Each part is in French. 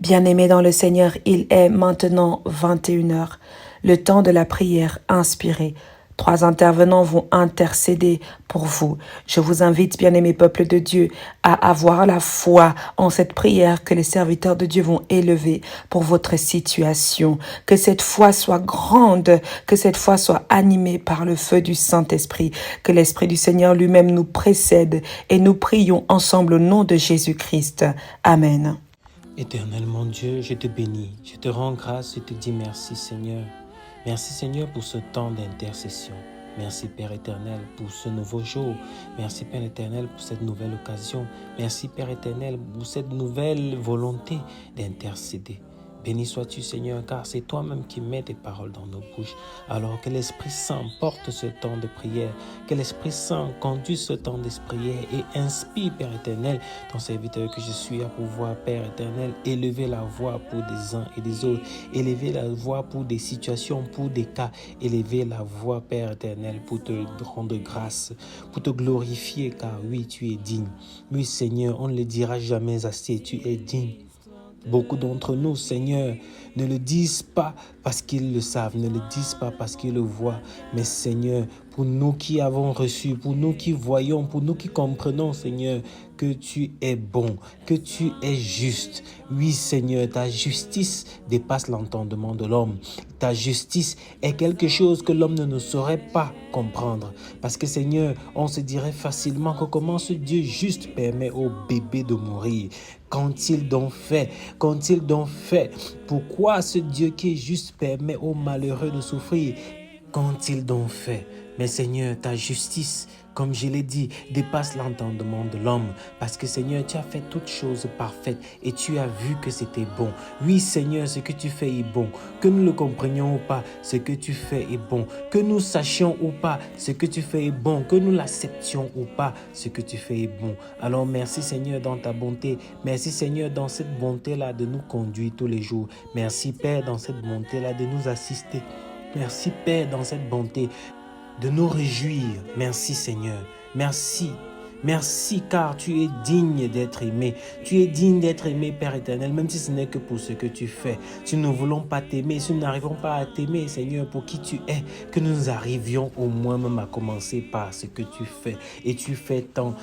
Bien-aimés dans le Seigneur, il est maintenant 21 heures, le temps de la prière inspirée. 3 intervenants vont intercéder pour vous. Je vous invite, bien-aimés peuple de Dieu, à avoir la foi en cette prière que les serviteurs de Dieu vont élever pour votre situation. Que cette foi soit grande, que cette foi soit animée par le feu du Saint-Esprit, que l'Esprit du Seigneur lui-même nous précède et nous prions ensemble au nom de Jésus-Christ. Amen. Éternel mon Dieu, je te bénis, je te rends grâce et te dis merci Seigneur. Merci Seigneur pour ce temps d'intercession. Merci Père éternel pour ce nouveau jour. Merci Père éternel pour cette nouvelle occasion. Merci Père éternel pour cette nouvelle volonté d'intercéder. Béni sois-tu Seigneur, car c'est toi-même qui mets tes paroles dans nos bouches. Alors que l'Esprit Saint porte ce temps de prière, que l'Esprit Saint conduise ce temps de prière et inspire Père éternel, ton serviteur que je suis à pouvoir Père éternel, élever la voix pour des uns et des autres, élever la voix pour des situations, pour des cas, élever la voix Père éternel pour te rendre grâce, pour te glorifier, car oui tu es digne. Oui Seigneur, on ne le dira jamais assez, tu es digne. Beaucoup d'entre nous, Seigneur, ne le disent pas parce qu'ils le savent, ne le disent pas parce qu'ils le voient. Mais Seigneur, pour nous qui avons reçu, pour nous qui voyons, pour nous qui comprenons, Seigneur, que tu es bon, que tu es juste. Oui, Seigneur, ta justice dépasse l'entendement de l'homme. Ta justice est quelque chose que l'homme ne saurait pas comprendre. Parce que, Seigneur, on se dirait facilement que comment ce Dieu juste permet au bébé de mourir. Qu'ont-ils donc fait? Qu'ont-ils donc fait? Pourquoi ce Dieu qui est juste permet aux malheureux de souffrir? Qu'ont-ils donc fait? Mais Seigneur, ta justice, comme je l'ai dit, dépasse l'entendement de l'homme. Parce que Seigneur, tu as fait toutes choses parfaites et tu as vu que c'était bon. Oui Seigneur, ce que tu fais est bon. Que nous le comprenions ou pas, ce que tu fais est bon. Que nous sachions ou pas, ce que tu fais est bon. Que nous l'acceptions ou pas, ce que tu fais est bon. Alors merci Seigneur dans ta bonté. Merci Seigneur dans cette bonté-là de nous conduire tous les jours. Merci Père dans cette bonté-là de nous assister. Merci Père dans cette bonté de nous réjouir. Merci Seigneur. Merci. Merci car tu es digne d'être aimé. Tu es digne d'être aimé Père éternel, même si ce n'est que pour ce que tu fais. Si nous ne voulons pas t'aimer, si nous n'arrivons pas à t'aimer Seigneur pour qui tu es, que nous arrivions au moins même à commencer par ce que tu fais. Et tu fais tant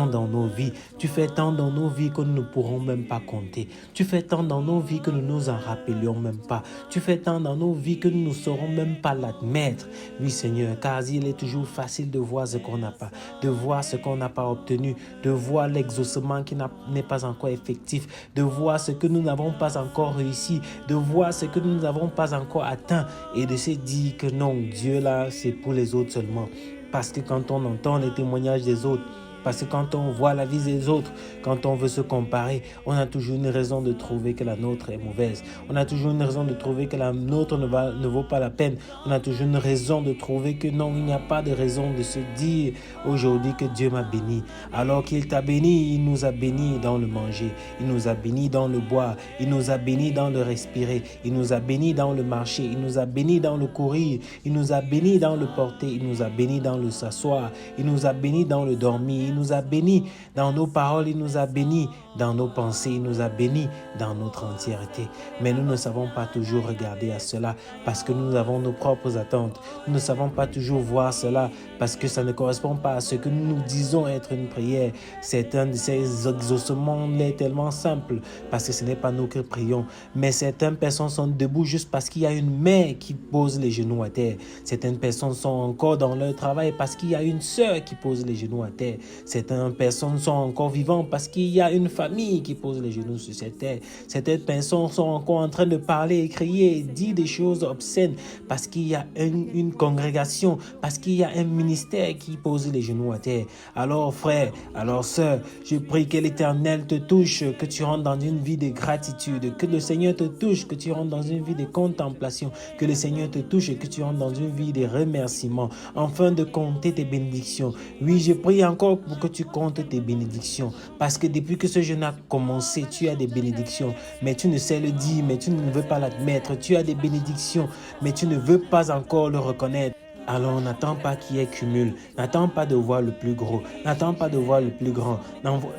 dans nos vies. Tu fais tant dans nos vies que nous ne pourrons même pas compter. Tu fais tant dans nos vies que nous nous en rappelions même pas. Tu fais tant dans nos vies que nous ne saurons même pas l'admettre. Oui Seigneur, car il est toujours facile de voir ce qu'on n'a pas, de voir ce qu'on n'a pas obtenu, de voir l'exaucement qui n'est pas encore effectif, de voir ce que nous n'avons pas encore réussi, de voir ce que nous n'avons pas encore atteint et de se dire que non, Dieu là, c'est pour les autres seulement. Parce que quand on entend les témoignages des autres, parce que quand on voit la vie des autres, quand on veut se comparer, on a toujours une raison de trouver que la nôtre est mauvaise. On a toujours une raison de trouver que la nôtre ne vaut pas la peine. On a toujours une raison de trouver que non, il n'y a pas de raison de se dire aujourd'hui que Dieu m'a béni. Alors qu'il t'a béni, il nous a bénis dans le manger. Il nous a bénis dans le boire. Il nous a bénis dans le respirer. Il nous a bénis dans le marcher. Il nous a bénis dans le courir. Il nous a bénis dans le porter. Il nous a bénis dans le s'asseoir. Il nous a bénis dans le dormir. Il nous a bénis dans nos paroles, il nous a bénis dans nos pensées, il nous a bénis dans notre entièreté. Mais nous ne savons pas toujours regarder à cela parce que nous avons nos propres attentes. Nous ne savons pas toujours voir cela parce que ça ne correspond pas à ce que nous disons être une prière. Certains de ces exaucements est tellement simple parce que ce n'est pas nous qui prions. Mais certaines personnes sont debout juste parce qu'il y a une mère qui pose les genoux à terre. Certaines personnes sont encore dans leur travail parce qu'il y a une sœur qui pose les genoux à terre. Certaines personnes sont encore vivantes parce qu'il y a une famille qui pose les genoux sur cette terre. Certaines personnes sont encore en train de parler et crier et dire des choses obscènes parce qu'il y a une congrégation, parce qu'il y a un ministère qui pose les genoux à terre. Alors frère, alors sœur, je prie que l'Éternel te touche, que tu rentres dans une vie de gratitude, que le Seigneur te touche, que tu rentres dans une vie de contemplation, que le Seigneur te touche et que tu rentres dans une vie de remerciement, afin de compter tes bénédictions. Oui, je prie encore pour que tu comptes tes bénédictions. Parce que depuis que ce jeûne a commencé, tu as des bénédictions. Mais tu ne sais le dire, mais tu ne veux pas l'admettre. Tu as des bénédictions, mais tu ne veux pas encore le reconnaître. Alors n'attends pas qu'il y ait cumul, n'attends pas de voir le plus gros, n'attends pas de voir le plus grand,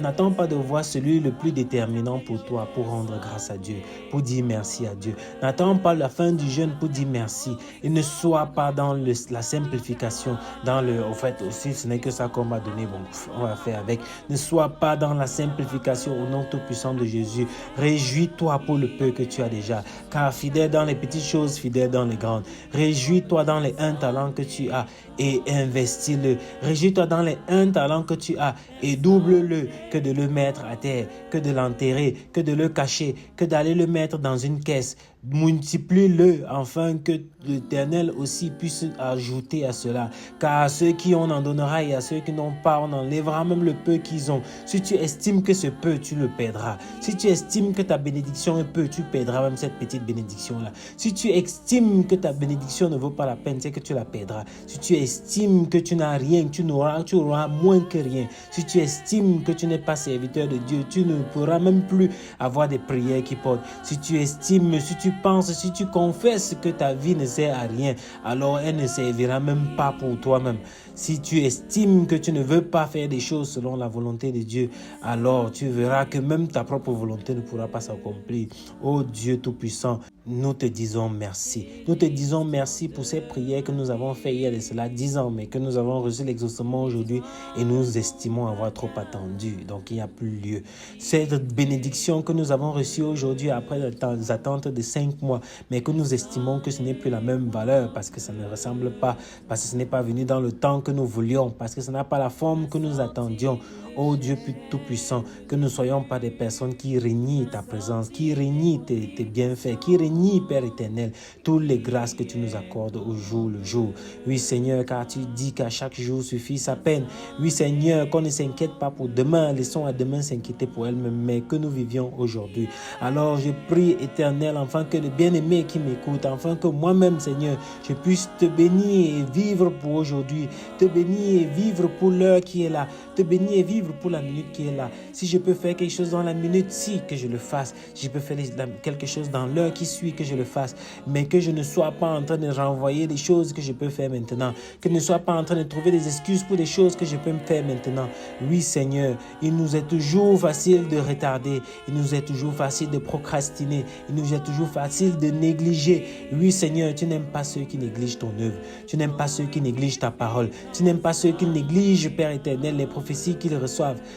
n'attends pas de voir celui le plus déterminant pour toi, pour rendre grâce à Dieu, pour dire merci à Dieu. N'attends pas la fin du jeûne pour dire merci et ne sois pas dans la simplification, au fait aussi ce n'est que ça qu'on m'a donné, bon on va faire avec. Ne sois pas dans la simplification au nom tout puissant de Jésus. Réjouis-toi pour le peu que tu as déjà, car fidèle dans les petites choses, fidèle dans les grandes. Réjouis-toi dans les 1 talent que tu as et investis-le. Réjouis-toi dans les 1 talent que tu as et double-le, que de le mettre à terre, que de l'enterrer, que de le cacher, que d'aller le mettre dans une caisse. Multiplie-le afin que l'Éternel aussi puisse ajouter à cela. Car à ceux qui on en donnera et à ceux qui n'ont pas, on enlèvera même le peu qu'ils ont. Si tu estimes que ce peu, tu le perdras. Si tu estimes que ta bénédiction est peu, tu perdras même cette petite bénédiction-là. Si tu estimes que ta bénédiction ne vaut pas la peine, c'est que tu la perdras. Si tu estimes que tu n'as rien, tu auras moins que rien. Si tu estimes que tu n'es pas serviteur de Dieu, tu ne pourras même plus avoir des prières qui portent. Si tu estimes, si tu penses, si tu confesses que ta vie ne sert à rien, alors elle ne servira même pas pour toi-même. Si tu estimes que tu ne veux pas faire des choses selon la volonté de Dieu, alors tu verras que même ta propre volonté ne pourra pas s'accomplir. Oh Dieu Tout-Puissant, nous te disons merci. Nous te disons merci pour ces prières que nous avons faites il y a de cela 10 ans, mais que nous avons reçu l'exaucement aujourd'hui et nous estimons avoir trop attendu. Donc il n'y a plus lieu. Cette bénédiction que nous avons reçue aujourd'hui après des attentes de 5 mois, mais que nous estimons que ce n'est plus la même valeur parce que ça ne ressemble pas, parce que ce n'est pas venu dans le temps que nous voulions, parce que ça n'a pas la forme que nous attendions. Oh Dieu Tout-Puissant, que nous ne soyons pas des personnes qui renient ta présence, qui renient tes bienfaits, qui renient, Père éternel, toutes les grâces que tu nous accordes au jour le jour. Oui Seigneur, car tu dis qu'à chaque jour suffit sa peine. Oui Seigneur, qu'on ne s'inquiète pas pour demain, laissons à demain s'inquiéter pour elle-même, mais que nous vivions aujourd'hui. Alors je prie éternel, afin que le bien-aimé qui m'écoute, afin que moi-même Seigneur, je puisse te bénir et vivre pour aujourd'hui, te bénir et vivre pour l'heure qui est là, te bénir et vivre pour la minute qui est là. Si je peux faire quelque chose dans la minute, si, que je le fasse. Si je peux faire quelque chose dans l'heure qui suit, que je le fasse. Mais que je ne sois pas en train de renvoyer des choses que je peux faire maintenant. Que je ne sois pas en train de trouver des excuses pour des choses que je peux me faire maintenant. Oui, Seigneur, il nous est toujours facile de retarder. Il nous est toujours facile de procrastiner. Il nous est toujours facile de négliger. Oui, Seigneur, tu n'aimes pas ceux qui négligent ton œuvre. Tu n'aimes pas ceux qui négligent ta parole. Tu n'aimes pas ceux qui négligent, Père éternel, les prophéties qu'ils reçoivent.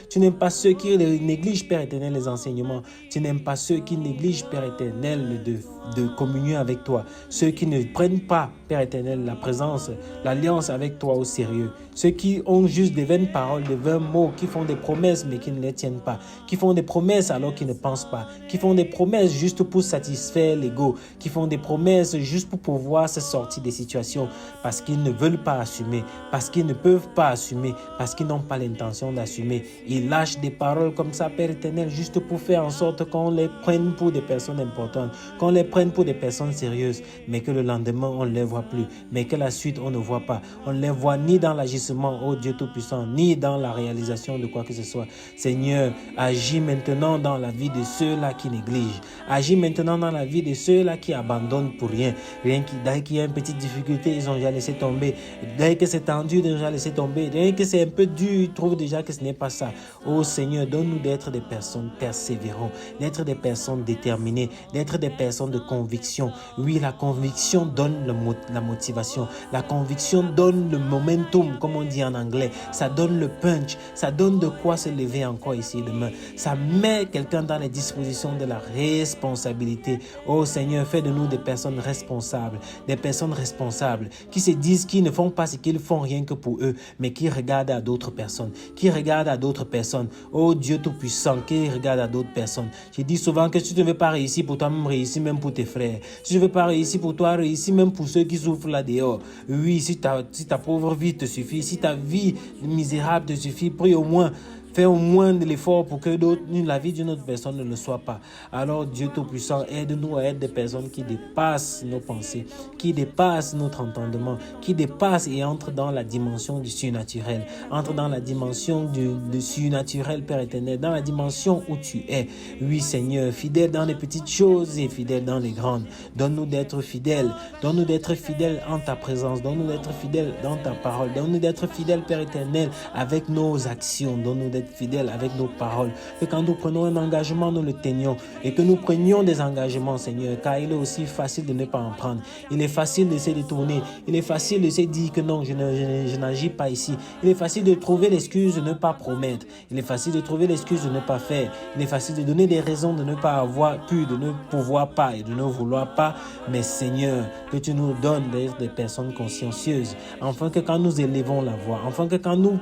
Tu n'aimes pas ceux qui négligent, Père éternel, les enseignements. Tu n'aimes pas ceux qui négligent, Père éternel, de communion avec toi. Ceux qui ne prennent pas, Père éternel, la présence, l'alliance avec toi au sérieux. Ceux qui ont juste des vaines paroles, des vains mots, qui font des promesses mais qui ne les tiennent pas. Qui font des promesses alors qu'ils ne pensent pas. Qui font des promesses juste pour satisfaire l'ego. Qui font des promesses juste pour pouvoir se sortir des situations parce qu'ils ne veulent pas assumer, parce qu'ils ne peuvent pas assumer, parce qu'ils n'ont pas l'intention d'assumer. Ils lâchent des paroles comme ça, Père éternel, juste pour faire en sorte qu'on les prenne pour des personnes importantes, qu'on les prenne pour des personnes sérieuses, mais que le lendemain, on ne les voit plus, mais que la suite, on ne voit pas. On ne les voit ni dans l'agissement, oh Dieu Tout-Puissant, ni dans la réalisation de quoi que ce soit. Seigneur, agis maintenant dans la vie de ceux-là qui négligent. Agis maintenant dans la vie de ceux-là qui abandonnent pour rien. Dès qu'il y a une petite difficulté, ils ont déjà laissé tomber. Dès que c'est tendu, ils ont déjà laissé tomber. Dès que c'est un peu dur, ils trouvent déjà que ce n'est pas ça. Oh Seigneur, donne-nous d'être des personnes persévérantes, d'être des personnes déterminées, d'être des personnes de conviction. Oui, la conviction donne la motivation. La conviction donne le momentum, comme on dit en anglais. Ça donne le punch. Ça donne de quoi se lever encore ici demain. Ça met quelqu'un dans les dispositions de la responsabilité. Oh Seigneur, fais de nous des personnes responsables. Des personnes responsables qui se disent qu'ils ne font pas ce qu'ils font rien que pour eux, mais qui regardent à d'autres personnes. Qui regardent à d'autres personnes. Oh Dieu Tout-Puissant, qui regarde à d'autres personnes. Je dis souvent que si tu ne veux pas réussir pour toi-même, réussir même pour tes frères. Si tu ne veux pas réussir pour toi, réussir même pour ceux qui souffrent là dehors. Oui, si ta pauvre vie te suffit, si ta vie misérable te suffit, prie au moins. Fais au moins de l'effort pour que la vie d'une autre personne ne le soit pas. Alors Dieu Tout-Puissant, aide-nous à être des personnes qui dépassent nos pensées, qui dépassent notre entendement, qui dépassent et entrent dans la dimension du surnaturel, entrent dans la dimension du surnaturel, Père éternel, dans la dimension où tu es. Oui Seigneur, fidèle dans les petites choses et fidèle dans les grandes. Donne-nous d'être fidèles, donne-nous d'être fidèles en ta présence, donne-nous d'être fidèles dans ta parole, donne-nous d'être fidèles, Père éternel, avec nos actions, donne-nous d'être fidèles avec nos paroles. Que quand nous prenons un engagement, nous le tenions et que nous prenions des engagements, Seigneur, car il est aussi facile de ne pas en prendre. Il est facile de se détourner, il est facile de se dire que non, je n'agis pas ici. Il est facile de trouver l'excuse de ne pas promettre, il est facile de trouver l'excuse de ne pas faire, il est facile de donner des raisons de ne pas avoir pu, de ne pouvoir pas et de ne vouloir pas. Mais Seigneur, que tu nous donnes d'être des personnes consciencieuses, afin que quand nous élevons la voix, afin que quand nous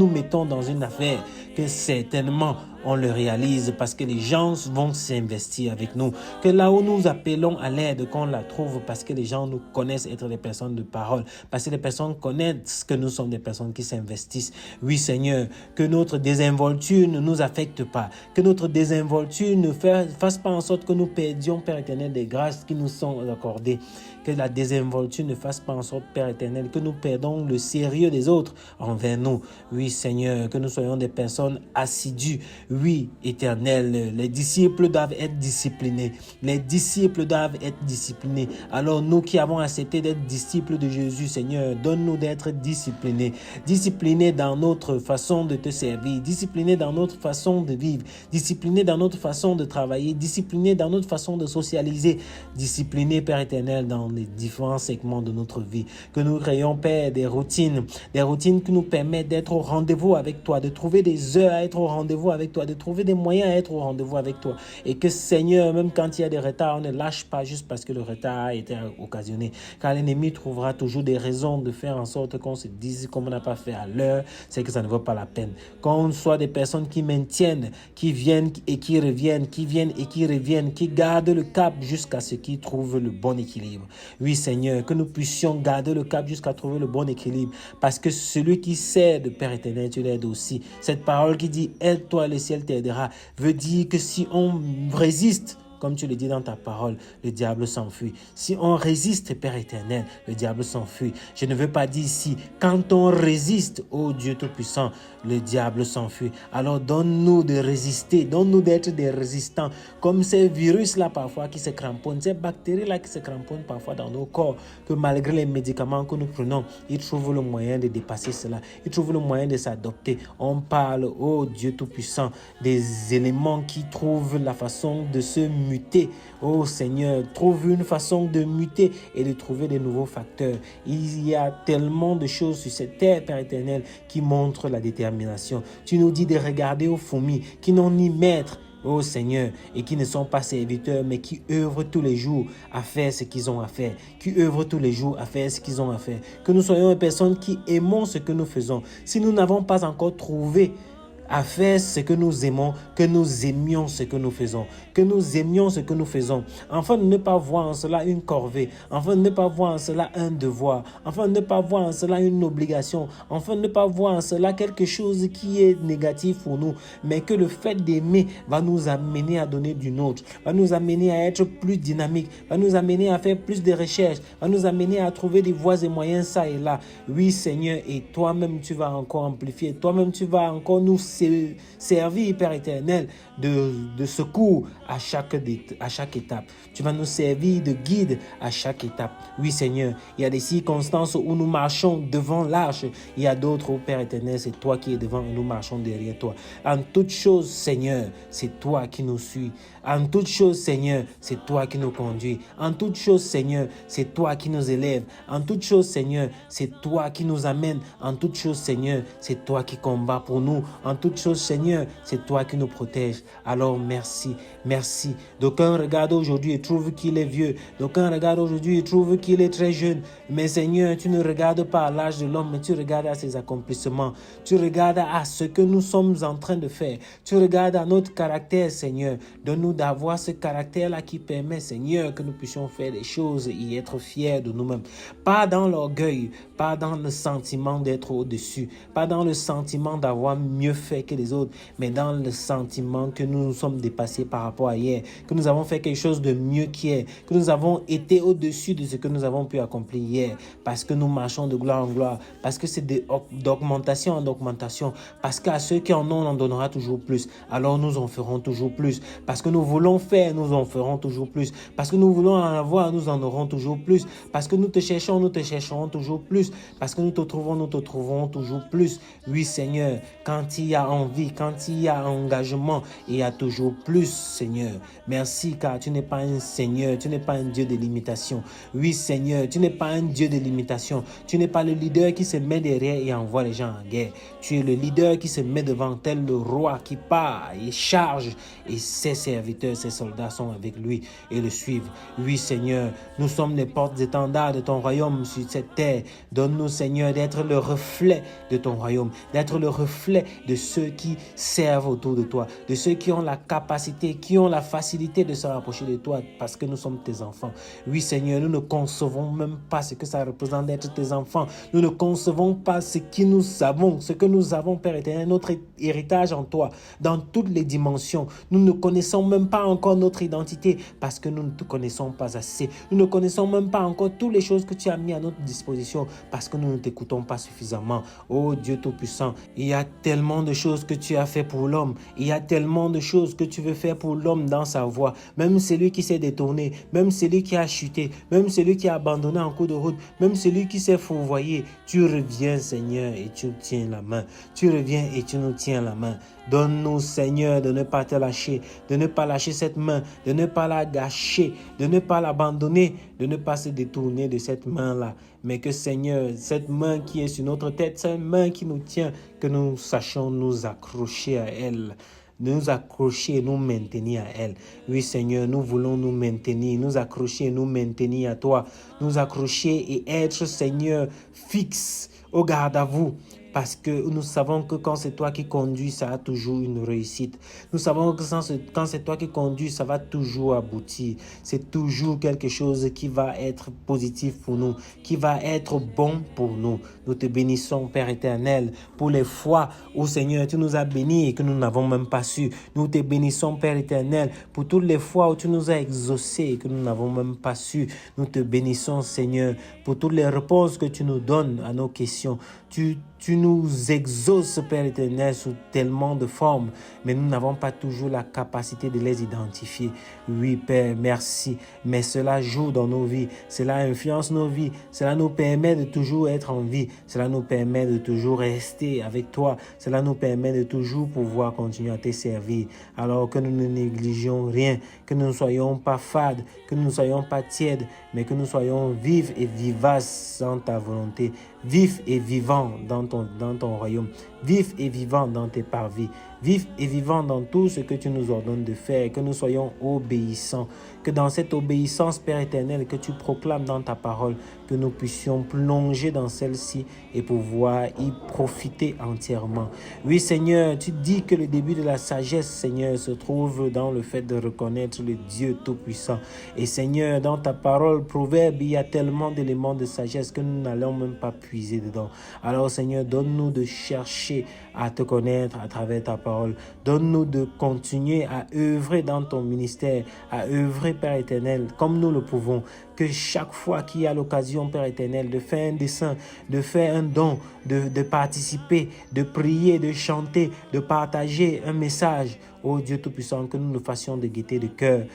mettons dans une affaire, que certainement on le réalise parce que les gens vont s'investir avec nous. Que là où nous appelons à l'aide, qu'on la trouve parce que les gens nous connaissent être des personnes de parole, parce que les personnes connaissent que nous sommes des personnes qui s'investissent. Oui Seigneur, que notre désinvolture ne nous affecte pas, que notre désinvolture ne fasse pas en sorte que nous perdions, Père éternel, des grâces qui nous sont accordées. Que la désinvolture ne fasse pas en sorte, Père éternel, que nous perdons le sérieux des autres envers nous. Oui Seigneur, que nous soyons des personnes assidues. Oui, éternel, les disciples doivent être disciplinés. Les disciples doivent être disciplinés. Alors nous qui avons accepté d'être disciples de Jésus, Seigneur, donne-nous d'être disciplinés. Disciplinés dans notre façon de te servir. Disciplinés dans notre façon de vivre. Disciplinés dans notre façon de travailler. Disciplinés dans notre façon de socialiser. Disciplinés, Père éternel, dans les différents segments de notre vie. Que nous créons, Père, des routines qui nous permettent d'être au rendez-vous avec toi, de trouver des heures à être au rendez-vous avec toi, de trouver des moyens à être au rendez-vous avec toi. Et que Seigneur, même quand il y a des retards, on ne lâche pas juste parce que le retard a été occasionné. Car l'ennemi trouvera toujours des raisons de faire en sorte qu'on se dise comme on n'a pas fait à l'heure, c'est que ça ne vaut pas la peine. Qu'on soit des personnes qui maintiennent, qui viennent et qui reviennent, qui viennent et qui reviennent, qui gardent le cap jusqu'à ce qu'ils trouvent le bon équilibre. Oui Seigneur, que nous puissions garder le cap jusqu'à trouver le bon équilibre. Parce que celui qui s'aide, Père éternel, tu l'aides aussi. Cette parole qui dit « aide-toi, le ciel t'aidera » veut dire que si on résiste, comme tu le dis dans ta parole, le diable s'enfuit. Si on résiste, Père éternel, le diable s'enfuit. Je ne veux pas dire ici, quand on résiste, ô Dieu Tout-Puissant, le diable s'enfuit. Alors donne-nous de résister, donne-nous d'être des résistants, comme ces virus-là parfois qui se cramponnent, ces bactéries-là qui se cramponnent parfois dans nos corps, que malgré les médicaments que nous prenons, ils trouvent le moyen de dépasser cela, ils trouvent le moyen de s'adopter. On parle, ô Dieu Tout-Puissant, des éléments qui trouvent la façon de se muter. Oh Seigneur, trouve une façon de muter et de trouver des nouveaux facteurs. Il y a tellement de choses sur cette terre, Père éternel, qui montrent la détermination. Tu nous dis de regarder aux fourmis qui n'ont ni maître, oh Seigneur, et qui ne sont pas serviteurs, mais qui œuvrent tous les jours à faire ce qu'ils ont à faire, qui œuvrent tous les jours à faire ce qu'ils ont à faire. Que nous soyons des personnes qui aimons ce que nous faisons. Si nous n'avons pas encore trouvé à faire ce que nous aimons, que nous aimions ce que nous faisons, que nous aimions ce que nous faisons, afin de ne pas voir en cela une corvée, afin de ne pas voir en cela un devoir, afin de ne pas voir en cela une obligation, afin de ne pas voir en cela quelque chose qui est négatif pour nous, mais que le fait d'aimer va nous amener à donner du nôtre, va nous amener à être plus dynamique, va nous amener à faire plus de recherches, va nous amener à trouver des voies et moyens ça et là. Oui Seigneur, et toi-même tu vas encore amplifier, toi-même tu vas encore nous servir, Père éternel, de secours à chaque étape. Tu vas nous servir de guide à chaque étape. Oui Seigneur, il y a des circonstances où nous marchons devant l'arche. Il y a d'autres où, Père éternel, c'est toi qui es devant et nous marchons derrière toi. En toutes choses, Seigneur, c'est toi qui nous suis. En toutes choses, Seigneur, c'est toi qui nous conduis. En toutes choses, Seigneur, c'est toi qui nous élèves. En toutes choses, Seigneur, c'est toi qui nous amène. En toutes choses, Seigneur, c'est toi qui combats pour nous. En toutes choses, Seigneur, c'est toi qui nous protèges. Alors merci, merci. D'aucuns regardent aujourd'hui et trouvent qu'il est vieux. D'aucuns regardent aujourd'hui et trouvent qu'il est très jeune. Mais Seigneur, tu ne regardes pas à l'âge de l'homme, mais tu regardes à ses accomplissements. Tu regardes à ce que nous sommes en train de faire. Tu regardes à notre caractère, Seigneur. Donne-nous d'avoir ce caractère-là qui permet, Seigneur, que nous puissions faire des choses et être fiers de nous-mêmes. Pas dans l'orgueil, pas dans le sentiment d'être au-dessus, pas dans le sentiment d'avoir mieux fait fait que les autres, mais dans le sentiment que nous nous sommes dépassés par rapport à hier, que nous avons fait quelque chose de mieux qu'hier, que nous avons été au-dessus de ce que nous avons pu accomplir hier, parce que nous marchons de gloire en gloire, parce que c'est d'augmentation en augmentation, parce qu'à ceux qui en ont, on en donnera toujours plus, alors nous en ferons toujours plus, parce que nous voulons faire, nous en ferons toujours plus, parce que nous voulons en avoir, nous en aurons toujours plus, parce que nous te chercherons toujours plus, parce que nous te trouverons toujours plus. Oui Seigneur, quand il y a envie, quand il y a engagement, il y a toujours plus Seigneur. Merci car tu n'es pas un Seigneur, tu n'es pas un Dieu de limitation. Oui Seigneur, tu n'es pas un Dieu de limitation, tu n'es pas le leader qui se met derrière et envoie les gens en guerre. Tu es le leader qui se met devant tel le roi qui part et charge et ses serviteurs, ses soldats sont avec lui et le suivent. Oui Seigneur, nous sommes les portes-étendards de ton royaume sur cette terre. Donne-nous Seigneur d'être le reflet de ton royaume, d'être le reflet de ceux qui servent autour de toi, de ceux qui ont la capacité, qui ont la facilité de se rapprocher de toi parce que nous sommes tes enfants. Oui Seigneur, nous ne concevons même pas ce que ça représente d'être tes enfants. Nous ne concevons pas ce que nous avons, Père éternel, notre héritage en toi, dans toutes les dimensions. Nous ne connaissons même pas encore notre identité parce que nous ne te connaissons pas assez. Nous ne connaissons même pas encore toutes les choses que tu as mis à notre disposition parce que nous ne t'écoutons pas suffisamment. Oh Dieu Tout-Puissant, il y a tellement de choses que tu as fait pour l'homme. Il y a tellement de choses que tu veux faire pour l'homme dans sa voie. Même celui qui s'est détourné, même celui qui a chuté, même celui qui a abandonné en cours de route, même celui qui s'est fourvoyé. Tu reviens Seigneur et tu nous tiens la main. Tu reviens et tu nous tiens la main. Donne-nous Seigneur de ne pas te lâcher, de ne pas lâcher cette main, de ne pas la gâcher, de ne pas l'abandonner, de ne pas se détourner de cette main-là. Mais que Seigneur, cette main qui est sur notre tête, cette main qui nous tient, que nous sachions nous accrocher à elle. Nous accrocher et nous maintenir à elle. Oui Seigneur, nous voulons nous maintenir, nous accrocher et nous maintenir à toi. Nous accrocher et être Seigneur fixe au garde à vous. Parce que nous savons que quand c'est toi qui conduis, ça a toujours une réussite. Nous savons que quand c'est toi qui conduis, ça va toujours aboutir. C'est toujours quelque chose qui va être positif pour nous, qui va être bon pour nous. Nous te bénissons, Père éternel, pour les fois où, Seigneur, tu nous as bénis et que nous n'avons même pas su. Nous te bénissons, Père éternel, pour toutes les fois où tu nous as exaucés et que nous n'avons même pas su. Nous te bénissons, Seigneur, pour toutes les réponses que tu nous donnes à nos questions. Tu nous exauces, Père éternel, sous tellement de formes, mais nous n'avons pas toujours la capacité de les identifier. Oui, Père, merci, mais cela joue dans nos vies, cela influence nos vies, cela nous permet de toujours être en vie, cela nous permet de toujours rester avec toi, cela nous permet de toujours pouvoir continuer à te servir, alors que nous ne négligeons rien, que nous ne soyons pas fades, que nous ne soyons pas tièdes, mais que nous soyons vifs et vivaces dans ta volonté, vifs et vivants dans ton royaume, vifs et vivants dans tes parvis, vifs et vivants dans tout ce que tu nous ordonnes de faire, que nous soyons obéissants, que dans cette obéissance, Père éternel, que tu proclames dans ta parole, que nous puissions plonger dans celle-ci et pouvoir y profiter entièrement. Oui, Seigneur, tu dis que le début de la sagesse, Seigneur, se trouve dans le fait de reconnaître le Dieu Tout-Puissant. Et Seigneur, dans ta parole, Proverbe, il y a tellement d'éléments de sagesse que nous n'allons même pas puiser dedans. Alors, Seigneur, donne-nous de chercher à te connaître à travers ta parole. Donne-nous de continuer à œuvrer dans ton ministère, à œuvrer, Père éternel, comme nous le pouvons. Que chaque fois qu'il y a l'occasion, Père éternel, de faire un dessein, de faire un don, de participer, de prier, de chanter, de partager un message, ô Dieu Tout-Puissant, que nous nous fassions de gaieté de cœur,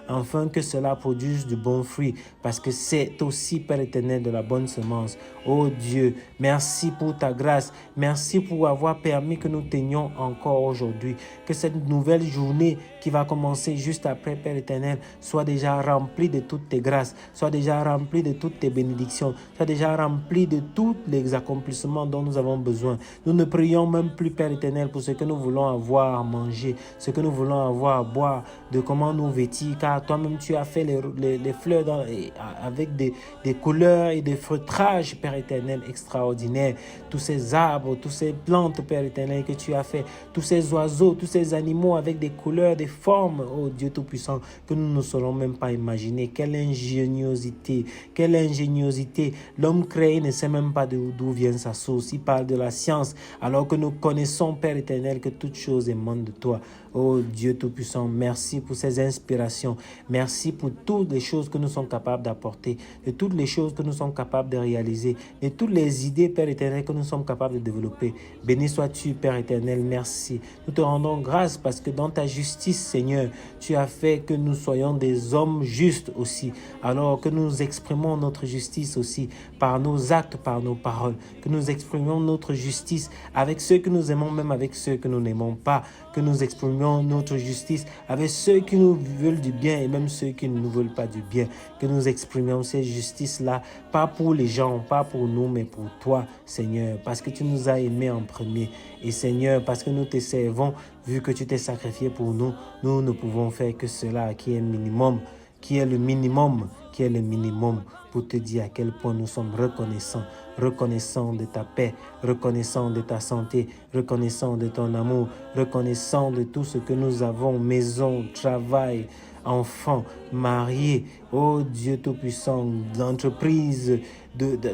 afin que cela produise du bon fruit, parce que c'est aussi, Père éternel, de la bonne semence. Ô Dieu, merci pour ta grâce, merci pour avoir permis que nous tenions encore aujourd'hui, que cette nouvelle journée qui va commencer juste après, Père éternel, soit déjà remplie de toutes tes grâces, soit déjà remplie de toutes tes bénédictions, soit déjà remplie de tous les accomplissements dont nous avons besoin. Nous ne prions même plus, Père éternel, pour ce que nous voulons voulons avoir à manger, ce que nous voulons avoir à boire, de comment nous vêtir, car toi-même tu as fait les fleurs avec des couleurs et des feutrages, Père éternel, extraordinaires. Tous ces arbres, toutes ces plantes, Père éternel, que tu as fait, tous ces oiseaux, tous ces animaux avec des couleurs, des formes, oh Dieu Tout-Puissant, que nous ne saurons même pas imaginer. Quelle ingéniosité, quelle ingéniosité. L'homme créé ne sait même pas d'où vient sa source. Il parle de la science, alors que nous connaissons, Père éternel, que toute chose émane de toi. Oh Dieu Tout-Puissant, merci pour ces inspirations. Merci pour toutes les choses que nous sommes capables d'apporter, de toutes les choses que nous sommes capables de réaliser, de toutes les idées, Père éternel, que nous sommes capables de développer. Béni sois-tu, Père éternel, merci. Nous te rendons grâce parce que dans ta justice, Seigneur, tu as fait que nous soyons des hommes justes aussi, alors que nous exprimons notre justice aussi par nos actes, par nos paroles, que nous exprimons notre justice avec ceux que nous aimons, même avec ceux que nous n'aimons pas, que nous exprimions notre justice avec ceux qui nous veulent du bien et même ceux qui ne nous veulent pas du bien, que nous exprimions cette justice-là, pas pour les gens, pas pour nous, mais pour toi, Seigneur, parce que tu nous as aimés en premier. Et Seigneur, parce que nous te servons, vu que tu t'es sacrifié pour nous, nous ne pouvons faire que cela qui est minimum, qui est le minimum, qui est le minimum, pour te dire à quel point nous sommes reconnaissants de ta paix, reconnaissants de ta santé, reconnaissants de ton amour, reconnaissants de tout ce que nous avons, maison, travail, enfants, mariés, oh Dieu Tout-Puissant, d'entreprises,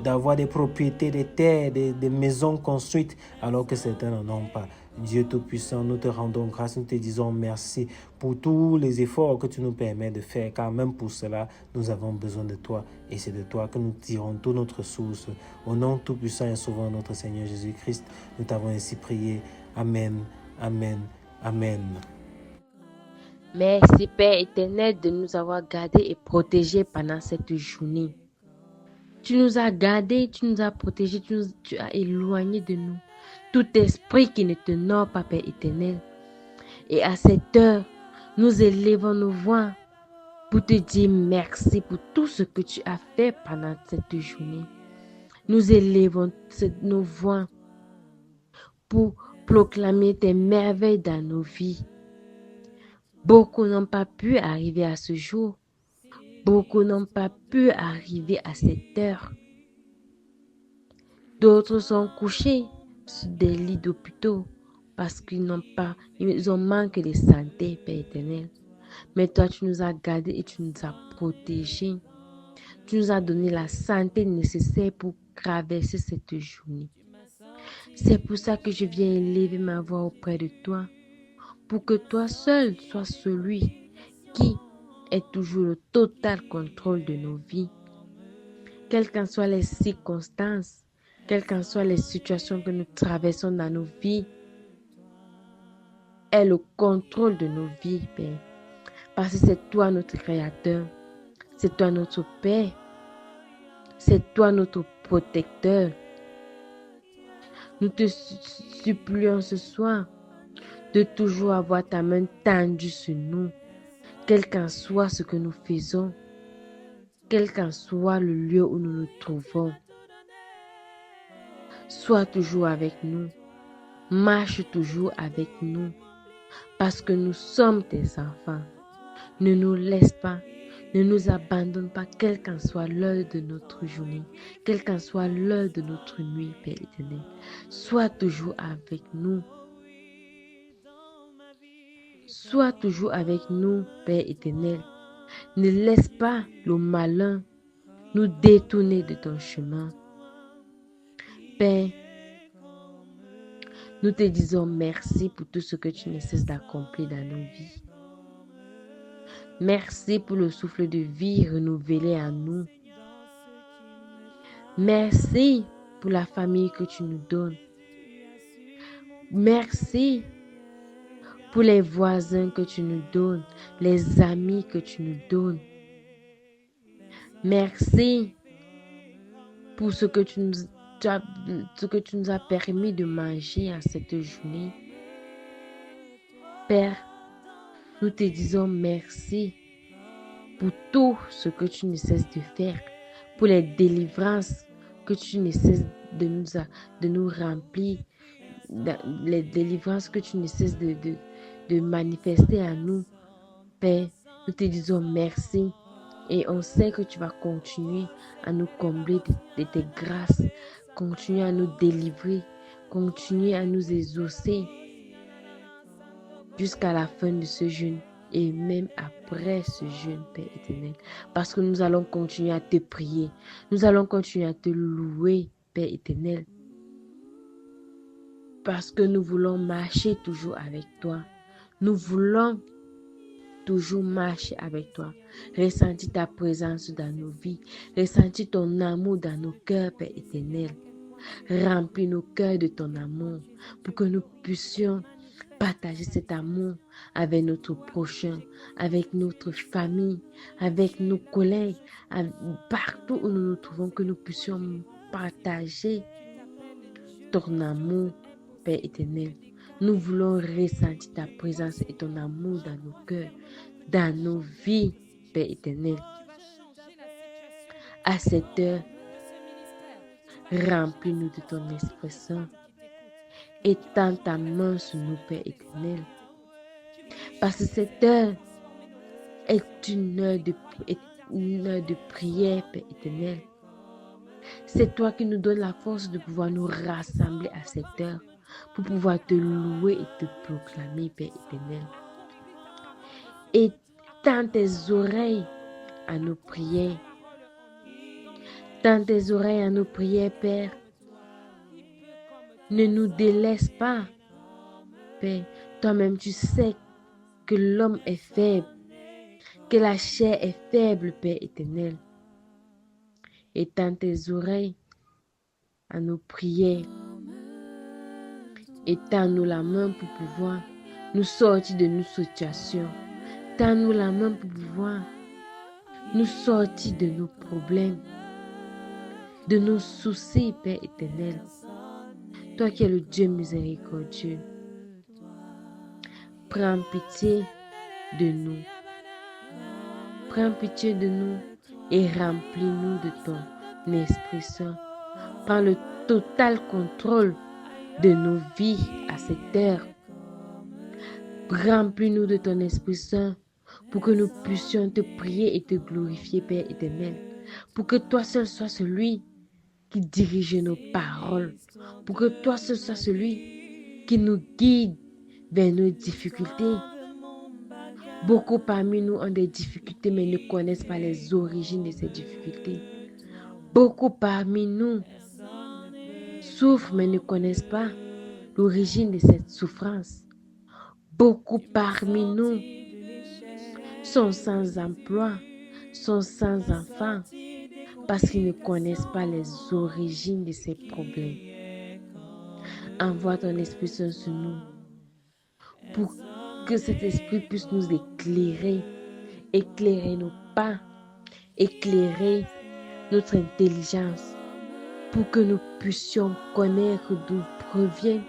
d'avoir des propriétés, des terres, des maisons construites, alors que certains n'en ont pas. Dieu Tout-Puissant, nous te rendons grâce, nous te disons merci pour tous les efforts que tu nous permets de faire, car même pour cela, nous avons besoin de toi et c'est de toi que nous tirons toute notre source. Au nom Tout-Puissant et Sauveur notre Seigneur Jésus-Christ, nous t'avons ainsi prié. Amen, amen, amen. Merci Père éternel de nous avoir gardés et protégés pendant cette journée. Tu nous as gardés, tu nous as protégés, tu as éloigné de nous tout esprit qui ne t'honore pas, Père éternel. Et à cette heure, nous élevons nos voix pour te dire merci pour tout ce que tu as fait pendant cette journée. Nous élevons nos voix pour proclamer tes merveilles dans nos vies. Beaucoup n'ont pas pu arriver à ce jour. Beaucoup n'ont pas pu arriver à cette heure. D'autres sont couchés sur des lits d'hôpitaux parce qu'ils ont manqué de santé, Père éternel. Mais toi, tu nous as gardés et tu nous as protégés. Tu nous as donné la santé nécessaire pour traverser cette journée. C'est pour ça que je viens élever ma voix auprès de toi, pour que toi seul sois celui qui ait toujours le total contrôle de nos vies. Quelles qu'en soient les circonstances, quelles qu'en soient les situations que nous traversons dans nos vies, aie le contrôle de nos vies, Père. Parce que c'est toi notre Créateur, c'est toi notre Père, c'est toi notre protecteur. Nous te supplions ce soir de toujours avoir ta main tendue sur nous, quel qu'en soit ce que nous faisons, quel qu'en soit le lieu où nous nous trouvons. Sois toujours avec nous, marche toujours avec nous, parce que nous sommes tes enfants. Ne nous laisse pas, ne nous abandonne pas, quelle qu'en soit l'heure de notre journée, quelle qu'en soit l'heure de notre nuit, Père éternel. Sois toujours avec nous. Sois toujours avec nous, Père éternel. Ne laisse pas le malin nous détourner de ton chemin. Père, nous te disons merci pour tout ce que tu ne cesses d'accomplir dans nos vies. Merci pour le souffle de vie renouvelé en nous. Merci pour la famille que tu nous donnes. Merci pour les voisins que tu nous donnes, les amis que tu nous donnes. Merci pour ce que tu nous as permis de manger à cette journée. Père, nous te disons merci pour tout ce que tu ne cesses de faire, pour les délivrances que tu ne cesses de nous remplir, les délivrances que tu ne cesses de manifester à nous, Père, nous te disons merci. Et on sait que tu vas continuer à nous combler de tes grâces, continuer à nous délivrer, continuer à nous exaucer jusqu'à la fin de ce jeûne et même après ce jeûne, Père éternel. Parce que nous allons continuer à te prier, nous allons continuer à te louer, Père éternel. Parce que nous voulons marcher toujours avec toi. Nous voulons toujours marcher avec toi. Ressentir ta présence dans nos vies. Ressentir ton amour dans nos cœurs, Père éternel. Remplis nos cœurs de ton amour pour que nous puissions partager cet amour avec notre prochain, avec notre famille, avec nos collègues, partout où nous nous trouvons, que nous puissions partager ton amour, Père éternel. Nous voulons ressentir ta présence et ton amour dans nos cœurs, dans nos vies, Père éternel. À cette heure, remplis-nous de ton Esprit Saint. Étends ta main sur nous, Père éternel. Parce que cette heure est une heure de prière, Père éternel. C'est toi qui nous donnes la force de pouvoir nous rassembler à cette heure pour pouvoir te louer et te proclamer, Père éternel. Étends tes oreilles à nos prières. Tends tes oreilles à nos prières, Père. Ne nous délaisse pas, Père. Toi-même, tu sais que l'homme est faible, que la chair est faible, Père éternel. Étends tes oreilles à nos prières. Étends-nous la main pour pouvoir nous sortir de nos situations. Tends-nous la main pour pouvoir nous sortir de nos problèmes, de nos soucis, Père éternel. Toi qui es le Dieu miséricordieux, prends pitié de nous. Prends pitié de nous et remplis-nous de ton Esprit Saint. Prends le total contrôle de nos vies à cette heure. Remplis-nous de ton Esprit Saint pour que nous puissions te prier et te glorifier, Père éternel. Pour que toi seul sois celui qui dirige nos paroles. Pour que toi seul sois celui qui nous guide vers nos difficultés. Beaucoup parmi nous ont des difficultés mais ne connaissent pas les origines de ces difficultés. Beaucoup parmi nous souffrent mais ne connaissent pas l'origine de cette souffrance. Beaucoup parmi nous sont sans emploi, sont sans enfants parce qu'ils ne connaissent pas les origines de ces problèmes. Envoie ton Esprit Saint sur nous pour que cet Esprit puisse nous éclairer, éclairer nos pas, éclairer notre intelligence pour que nous puissions connaître d'où proviennent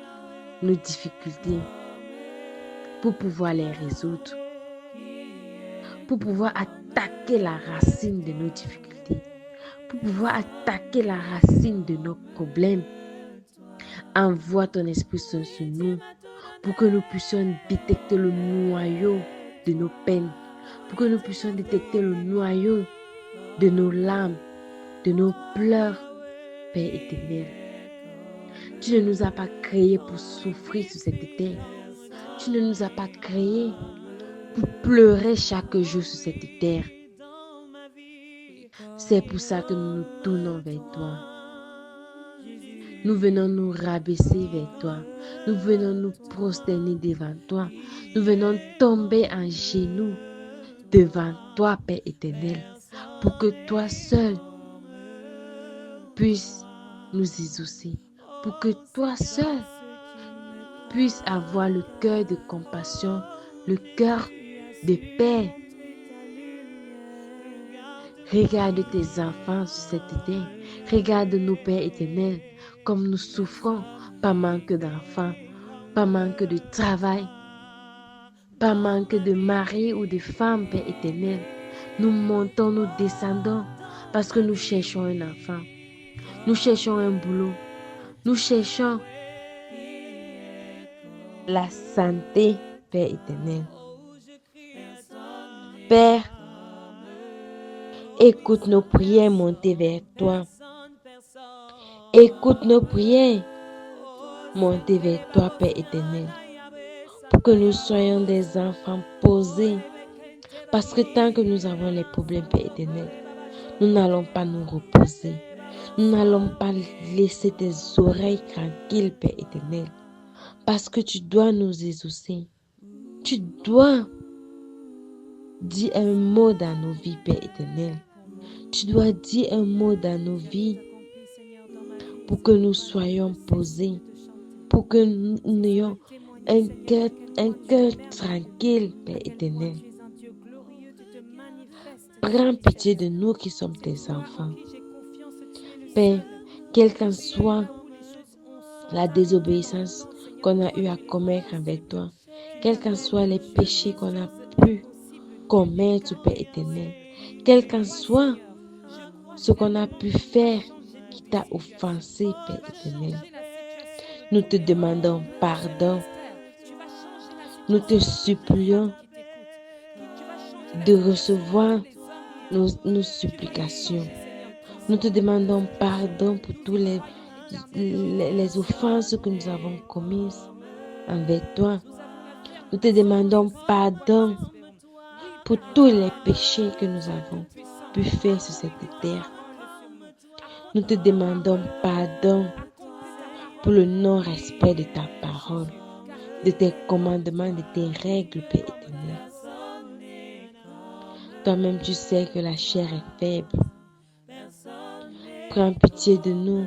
nos difficultés, pour pouvoir les résoudre, pour pouvoir attaquer la racine de nos difficultés, pour pouvoir attaquer la racine de nos problèmes. Envoie ton Esprit Saint sur nous pour que nous puissions détecter le noyau de nos peines, pour que nous puissions détecter le noyau de nos larmes, de nos pleurs, Père éternel. Tu ne nous as pas créés pour souffrir sur cette terre. Tu ne nous as pas créés pour pleurer chaque jour sur cette terre. C'est pour ça que nous nous tournons vers toi. Nous venons nous rabaisser vers toi. Nous venons nous prosterner devant toi. Nous venons tomber en genoux devant toi, Père éternel, pour que toi seul puisses nous exaucer, pour que toi seul puisses avoir le cœur de compassion, le cœur de paix. Regarde tes enfants sur cette terre. Regarde nos pères éternels, comme nous souffrons, par manque d'enfants, par manque de travail, par manque de mari ou de femme, Père éternel. Nous montons, nous descendons, parce que nous cherchons un enfant. Nous cherchons un boulot. Nous cherchons la santé, Père éternel. Père, écoute nos prières montées vers toi. Écoute nos prières montées vers toi, Père éternel, pour que nous soyons des enfants posés. Parce que tant que nous avons les problèmes, Père éternel, nous n'allons pas nous reposer. Nous n'allons pas laisser tes oreilles tranquilles, Père éternel. Parce que tu dois nous exaucer. Tu dois dire un mot dans nos vies, Père éternel. Tu dois dire un mot dans nos vies pour que nous soyons posés, pour que nous ayons un cœur tranquille, Père éternel. Prends pitié de nous qui sommes tes enfants. Père, quelle qu'en soit la désobéissance qu'on a eu à commettre avec toi, quels qu'en soient les péchés qu'on a pu commettre, Père éternel, quel qu'en soit ce qu'on a pu faire qui t'a offensé, Père éternel, nous te demandons pardon. Nous te supplions de recevoir nos supplications. Nous te demandons pardon pour toutes les offenses que nous avons commises envers toi. Nous te demandons pardon pour tous les péchés que nous avons pu faire sur cette terre. Nous te demandons pardon pour le non-respect de ta parole, de tes commandements, de tes règles, Père éternel. Toi-même, tu sais que la chair est faible. Prends pitié de nous.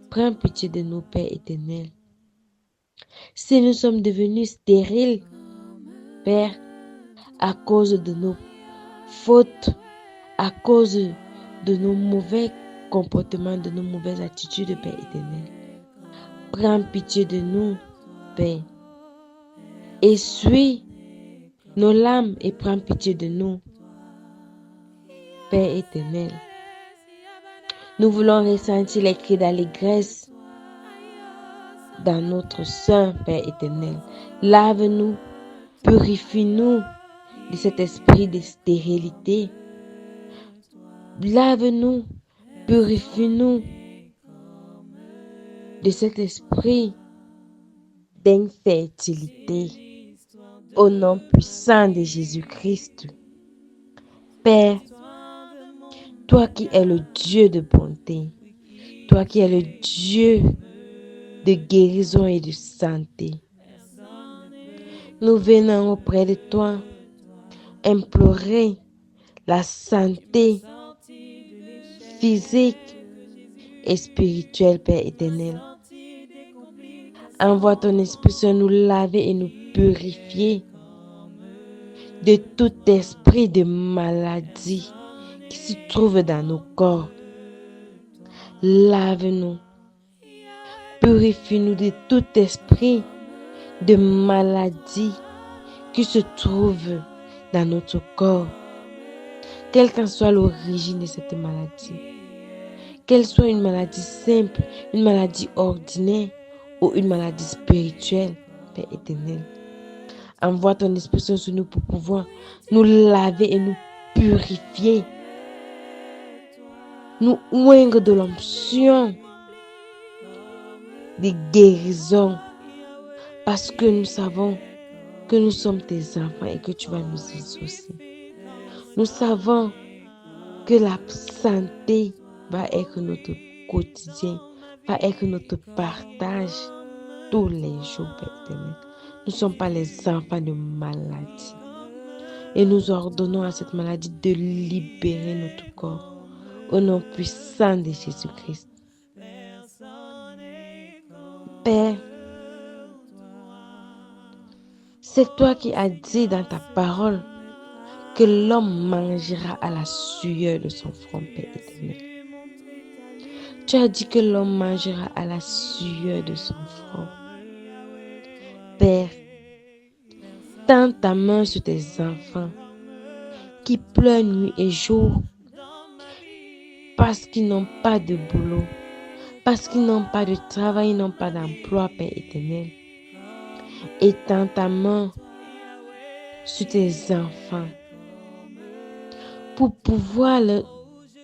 Prends pitié de nous, Père éternel. Si nous sommes devenus stériles, Père, à cause de nos fautes, à cause de nos mauvais comportements, de nos mauvaises attitudes, Père éternel, prends pitié de nous, Père. Essuie nos larmes et prends pitié de nous, Père éternel. Nous voulons ressentir les cris d'allégresse dans notre sein, Père éternel. Lave-nous, purifie-nous de cet esprit de stérilité. Lave-nous, purifie-nous de cet esprit d'infertilité. Au nom puissant de Jésus-Christ. Père, toi qui es le Dieu de bonté, toi qui es le Dieu de guérison et de santé, nous venons auprès de toi implorer la santé physique et spirituelle, Père éternel. Envoie ton Esprit Saint nous laver et nous purifier de tout esprit de maladie qui se trouve dans nos corps. Lave-nous, purifie-nous de tout esprit de maladie qui se trouve dans notre corps. Quelle qu'en soit l'origine de cette maladie, qu'elle soit une maladie simple, une maladie ordinaire ou une maladie spirituelle, Père éternel. Envoie ton Esprit Saint sur nous pour pouvoir nous laver et nous purifier. Nous oindre de l'onction de guérison. Parce que nous savons que nous sommes tes enfants et que tu vas nous exaucer. Nous savons que la santé va être notre quotidien, va être notre partage tous les jours, Père éternel. Nous ne sommes pas les enfants de maladie. Et nous ordonnons à cette maladie de libérer notre corps. Au nom puissant de Jésus-Christ. Père, c'est toi qui as dit dans ta parole que l'homme mangera à la sueur de son front, Père éternel. Tu as dit que l'homme mangera à la sueur de son front. Père, tends ta main sur tes enfants qui pleurent nuit et jour parce qu'ils n'ont pas de boulot, parce qu'ils n'ont pas de travail, ils n'ont pas d'emploi, Père éternel. Étends ta main sur tes enfants pour pouvoir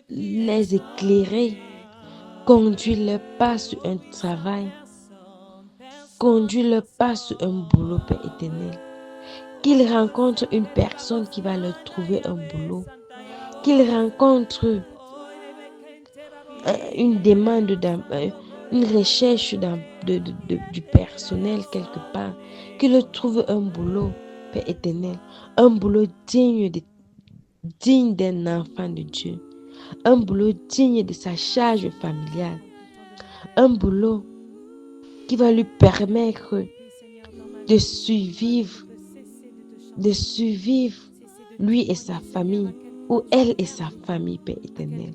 les éclairer, conduire leur pas sur un travail, conduire leur pas sur un boulot, Père éternel. Qu'ils rencontrent une personne qui va leur trouver un boulot, qu'ils rencontrent une demande, une recherche du personnel quelque part, qu'ils trouvent un boulot, Père éternel, un boulot digne d'un enfant de Dieu, un boulot digne de sa charge familiale, un boulot qui va lui permettre de survivre lui et sa famille, ou elle et sa famille, Père éternel.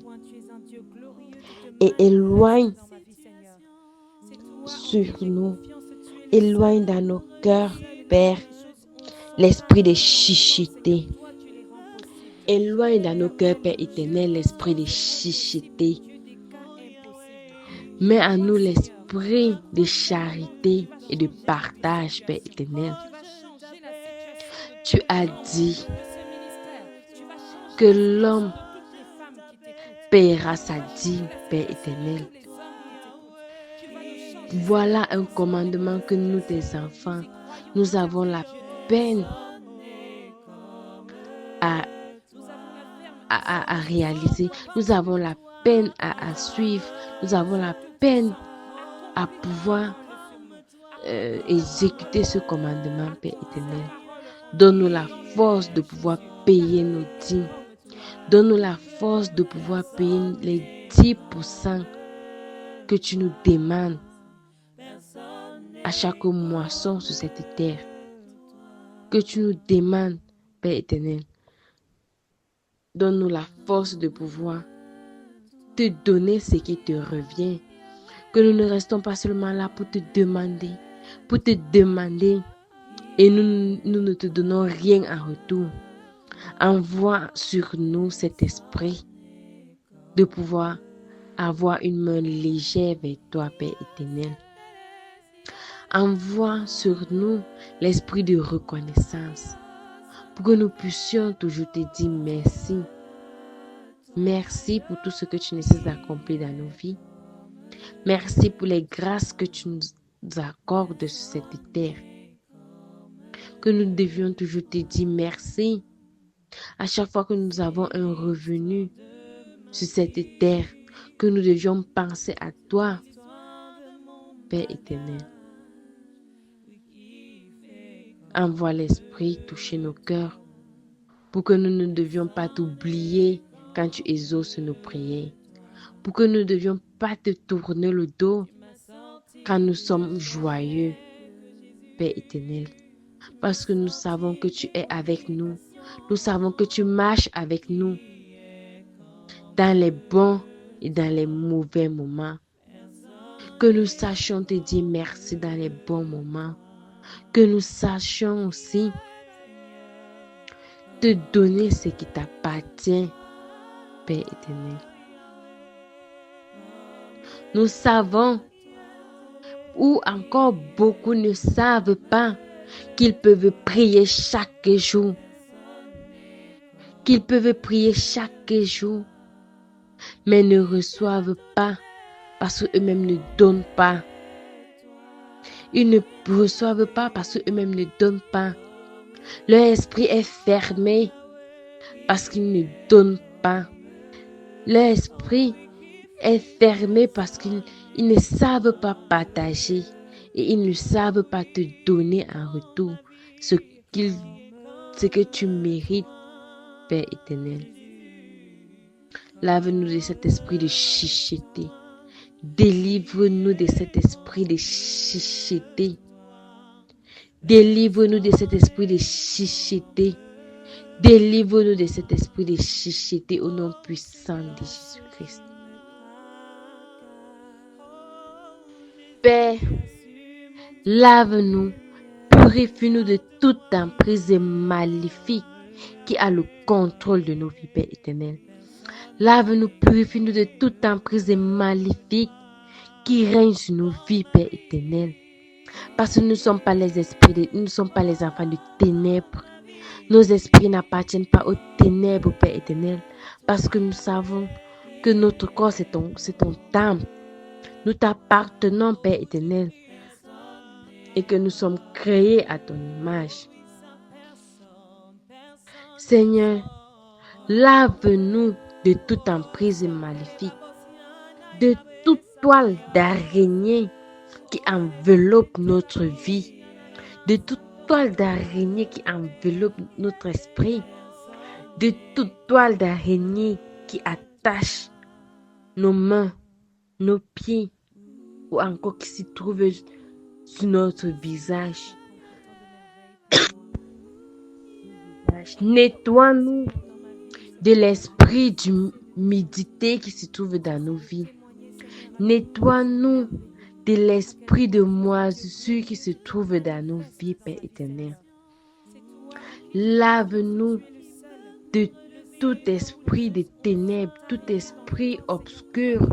Et éloigne sur nous, éloigne dans nos cœurs, Père, l'esprit de chicheté. Éloigne dans nos cœurs, Père éternel, l'esprit de chicheté. Mets en nous l'esprit de charité et de partage, Père éternel. Tu as dit que l'homme paiera sa dîme, Père éternel. Voilà un commandement que nous, tes enfants, nous avons la peine à réaliser. Nous avons la peine à suivre. Nous avons la peine à pouvoir exécuter ce commandement, Père éternel. Donne-nous la force de pouvoir payer nos dîmes. Donne-nous la force de pouvoir payer les 10% que tu nous demandes à chaque moisson sur cette terre. Que tu nous demandes, Père éternel. Donne-nous la force de pouvoir te donner ce qui te revient. Que nous ne restons pas seulement là pour te demander. Et nous ne te donnons rien en retour. Envoie sur nous cet esprit de pouvoir avoir une main légère vers toi, Père éternel. Envoie sur nous l'esprit de reconnaissance pour que nous puissions toujours te dire merci. Merci pour tout ce que tu nous as accompli dans nos vies. Merci pour les grâces que tu nous accordes sur cette terre. Que nous devions toujours te dire merci. À chaque fois que nous avons un revenu sur cette terre, que nous devions penser à toi, Père éternel. Envoie l'esprit toucher nos cœurs pour que nous ne devions pas t'oublier quand tu exauces nos prières. Pour que nous ne devions pas te tourner le dos quand nous sommes joyeux, Père éternel. Parce que nous savons que tu es avec nous. Nous savons que tu marches avec nous dans les bons et dans les mauvais moments. Que nous sachions te dire merci dans les bons moments. Que nous sachions aussi te donner ce qui t'appartient, Père éternel. Nous savons, ou encore beaucoup ne savent pas, qu'ils peuvent prier chaque jour. Qu'ils peuvent prier chaque jour, mais ne reçoivent pas parce qu'eux-mêmes ne donnent pas. Ils ne reçoivent pas parce qu'eux-mêmes ne donnent pas. Leur esprit est fermé parce qu'ils ne donnent pas. Leur esprit est fermé parce qu'ils ne savent pas partager et ils ne savent pas te donner en retour ce que tu mérites, Père éternel. Lave-nous de cet esprit de chicheté. Délivre-nous de cet esprit de chicheté. Délivre-nous de cet esprit de chicheté. Délivre-nous de cet esprit de chicheté au nom puissant de Jésus-Christ. Père, lave-nous, purifie-nous de toute emprise maléfique qui a le contrôle de nos vies, Père éternel. Lave-nous, purifie-nous de toute emprise maléfique qui règne sur nos vies, Père éternel. Parce que nous ne sommes pas les esprits, nous ne sommes pas les enfants de ténèbres. Nos esprits n'appartiennent pas aux ténèbres, Père éternel. Parce que nous savons que notre corps, c'est ton temple. Nous t'appartenons, Père éternel. Et que nous sommes créés à ton image. Seigneur, lave-nous de toute emprise maléfique, de toute toile d'araignée qui enveloppe notre vie, de toute toile d'araignée qui enveloppe notre esprit, de toute toile d'araignée qui attache nos mains, nos pieds, ou encore qui s'y trouve sur notre visage. Nettoie-nous de l'esprit d'humidité qui se trouve dans nos vies. Nettoie-nous de l'esprit de moisissure qui se trouve dans nos vies, Père éternel. Lave-nous de tout esprit de ténèbres, tout esprit obscur,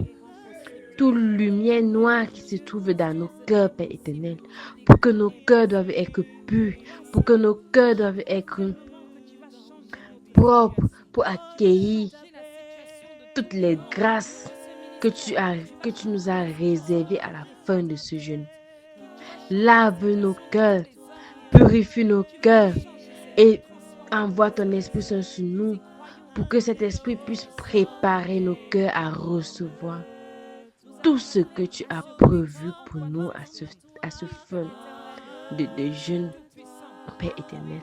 toute lumière noire qui se trouve dans nos cœurs, Père éternel, pour que nos cœurs doivent être purs, pour que nos cœurs doivent être propres, pour accueillir toutes les grâces que tu nous as réservées à la fin de ce jeûne. Lave nos cœurs, purifie nos cœurs et envoie ton Esprit Saint sur nous pour que cet Esprit puisse préparer nos cœurs à recevoir tout ce que tu as prévu pour nous à ce fin de jeûne, Père éternel,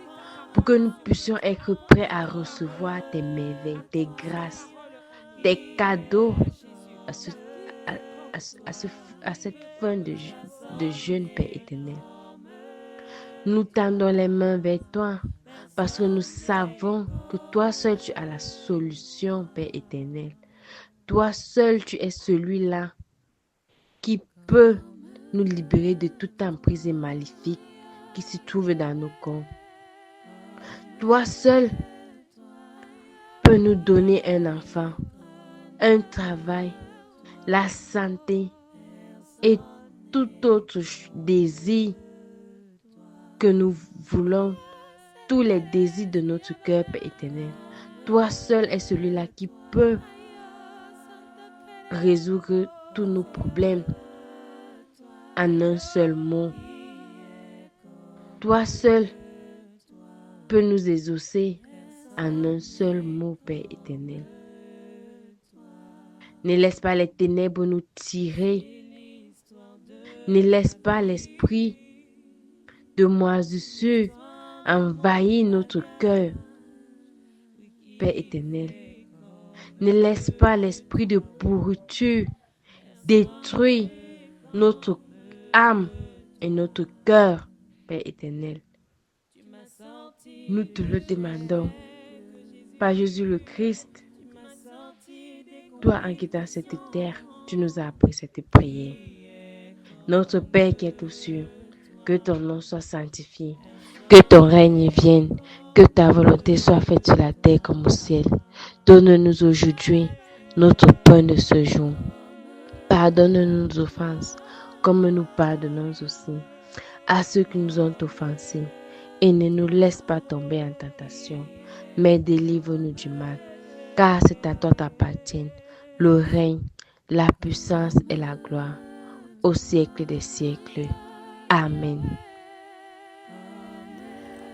pour que nous puissions être prêts à recevoir tes merveilles, tes grâces, tes cadeaux à cette fin de jeûne, Père éternel. Nous tendons les mains vers toi parce que nous savons que toi seul tu as la solution, Père éternel. Toi seul tu es celui-là qui peut nous libérer de toute emprise maléfique qui se trouve dans nos corps. Toi seul peux nous donner un enfant, un travail, la santé et tout autre désir que nous voulons, tous les désirs de notre cœur, Père éternel. Toi seul est celui-là qui peut résoudre tous nos problèmes en un seul mot. Toi seul peux nous exaucer en un seul mot, Père éternel. Ne laisse pas les ténèbres nous tirer. Ne laisse pas l'esprit de moisissure envahir notre cœur, Père éternel. Ne laisse pas l'esprit de pourriture détruire notre âme et notre cœur, Père éternel. Nous te le demandons par Jésus le Christ. Toi, en quittant cette terre, tu nous as appris cette prière. Notre Père qui est aux cieux, que ton nom soit sanctifié, que ton règne vienne, que ta volonté soit faite sur la terre comme au ciel. Donne-nous aujourd'hui notre pain de ce jour. Pardonne-nous nos offenses, comme nous pardonnons aussi à ceux qui nous ont offensés. Et ne nous laisse pas tomber en tentation, mais délivre-nous du mal. Car c'est à toi qu'appartiennent le règne, la puissance et la gloire, au siècle des siècles. Amen.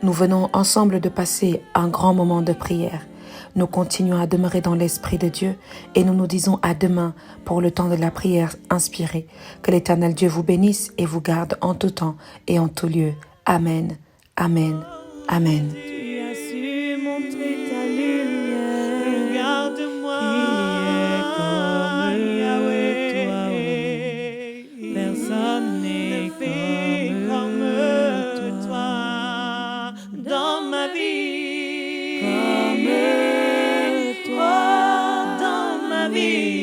Nous venons ensemble de passer un grand moment de prière. Nous continuons à demeurer dans l'Esprit de Dieu et nous nous disons à demain pour le temps de la prière inspirée. Que l'Éternel Dieu vous bénisse et vous garde en tout temps et en tout lieu. Amen. Amen. Amen. Tu as su montrer ta lumière. Regarde-moi, qui est comme toi. Personne n'est comme toi dans ma vie. Comme toi dans ma vie.